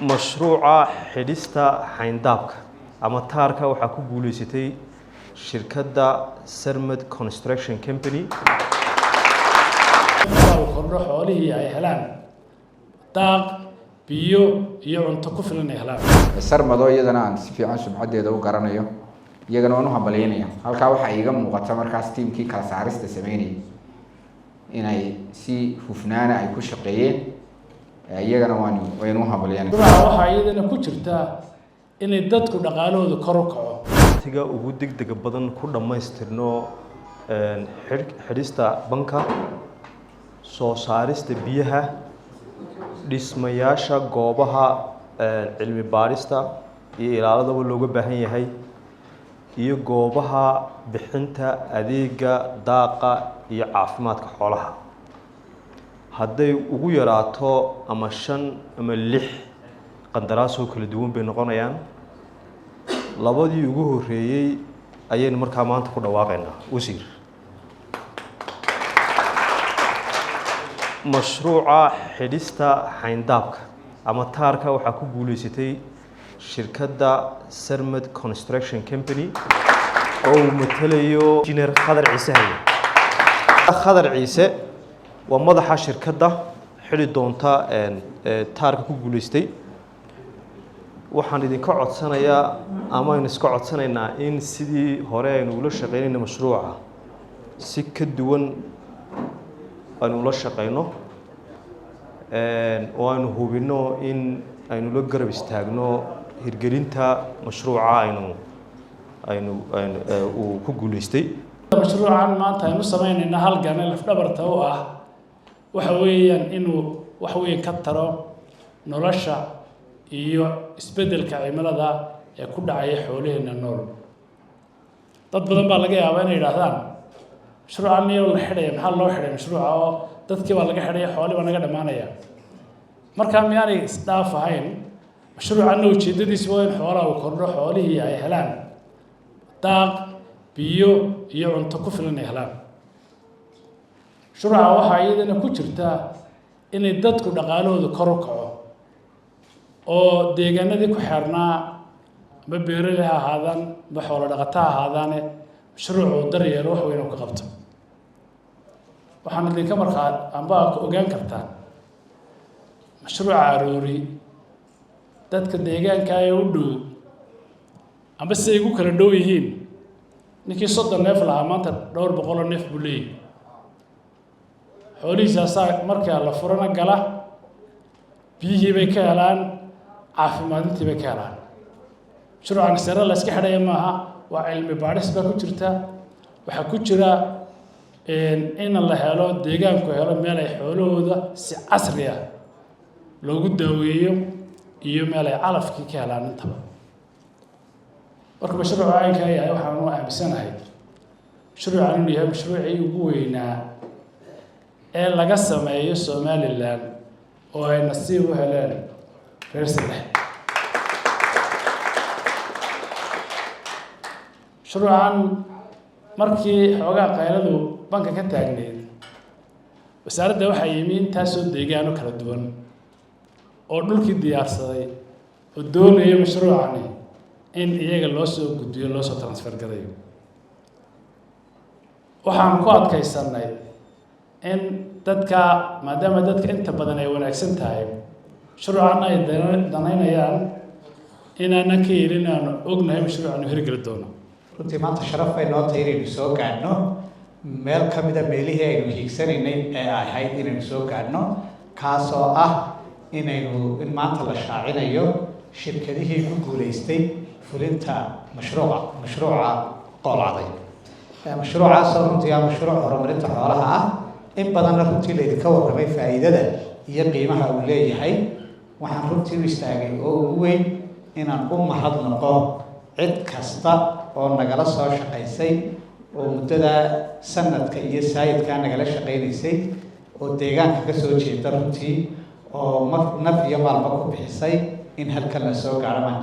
مشروع حديثة حيندابك أما تاركا وحكو بوليسيتي شركة سرمد كونستراكشن كمباني وكل حواليه أي هلان داق بيو يعنت كفلنا هلان سرمدو يدنا عن في عن سبعة يدو قرنيو يجنا ونوها بلينيا هل كاو حقيقة مقتمر كاستيم كي كاسعرست سميني إن أي سي فنانا أي كل شقيين يجنا وينوها بلياني. طبعا وحيدنا كترتا إن الدت كنا قالوا ذكرك تيجا وجودك دقبضن كل ما يسترنو حديثة بنكا سوسارست بيها dhismayaasha goobaha cilmi baarista iyo ilaaladaba looga baahan yahay iyo goobaha bixinta adeega daaqa iyo caafimaadka xoolaha hadday ugu yaraato ama 5 ama 6 qandaraas oo kala duwan bay noqonayaan labadii ugu horeeyay ayaynu markaa maanta ku dhawaaqaynaa wasiir مشروع حديثة حيندابك أما تاركا وحكو بوليسيتي شركة سرمد كونستراكشن كمباني أو مثليو جينير خضر عيسى خضر عيسى ومضح شركة حلي دونتا تاركا كو بوليسيتي waxaan idinka codsanayaa ama in iska codsanaynaa in sidii hore aynu ula shaqeynayna mashruuca si ka duwan aynu la shaqeyno oo aynu hubino in aynu la garab istaagno hirgelinta mashruuca aynu uu ku guuleystay mashruucan maanta aynu sameynayna halgan laf dhabarta oo ah waxa weeyaan inuu wax weyn ka taro nolosha iyo isbedelka cimilada ee ku dhacaya xoolaheena nool dad badan baa laga yaabaa inay yiraahdaan mashruucan iyo la xidhay maxaa loo xidhay mashruuca oo dadkii baa laga xidhay xoolaha naga dhamaanaya marka miyaanay isdhaaf ahayn mashruucan ujeedadiisu waa in xoolaha uu kordho xoolihii ay helaan daaq biyo iyo cunto ku filan ay helaan mashruuca waxaa iyadana ku jirta in dadku dhaqaalahooda kor u kaco oo deegaanadii ku xirnaa ma beeraley ha ahaadaan ma xoolo dhaqato ha ahaadaane mashruucu daryeelo wax weyn oo ka qabto waxaan idinka markaa amba ogaan kartaan mashruuca aroori dadka deegaanka ay u dhow amba si ay ugu kala dhow yihiin ninkii 30 neef lahaa maanta 200 neef buu leeyahay xoolihiisaasaa markaa la furana gala biyihii bay ka helaan caafimaadintii bay ka helaan mashruucan sare la iska xidhaya maaha waa cilmi baadhis baa ku jirta waxaa ku jira in la helo deegaanku helo meel ay xoolahooda si casri ah loogu daaweeyo iyo meel ay calafkii ka helaan intaba marka mashruuca caynka yahay waxaan u aaminsanahay mashruucan inuu yahay mashruucii ugu weynaa ee laga sameeyo Somaliland oo ay nasiib u heleen reer Sanaag mashruucan markii xoogaa qayladu banka ka taagneed wasaaradda waxay yimi intaasoo deegaano kala duwan oo dhulkii diyaarsaday oo doonaya mashruucani in iyaga loo soo gudbiyo loo soo transfer garayo waxaan ku adkaysanay in dadka maadaama dadka inta badan ay wanaagsan tahay mashruucan ay danaynayaan inaanan ka yeelin aan ognahay mashruucanu hirgeli doono runtii maanta sharaf bay noo tahay inaynu soo gaadhno meel ka mida meelihii aynu hiigsanaynay ee ahayd inaynu soo gaadhno kaasoo ah in maanta la shaacinayo shirkadihii ku guuleystay fulinta mashruuca qolacday mashruucaasoo runtii ah mashruuc horumarinta xoolaha ah in badanna runtii laydinka warramay faa'iidada iyo qiimaha uu leeyahay waxaan runtii u istaagay oo ugu weyn inaan u mahadnaqo cid kasta oo nagala soo shaqaysay oo muddada sanadka iyo saayidkaa nagala shaqaynaysay oo deegaanka ka soo jeeda runtii oo naf iyo maalba ku bixisay in halkan la soo gaaro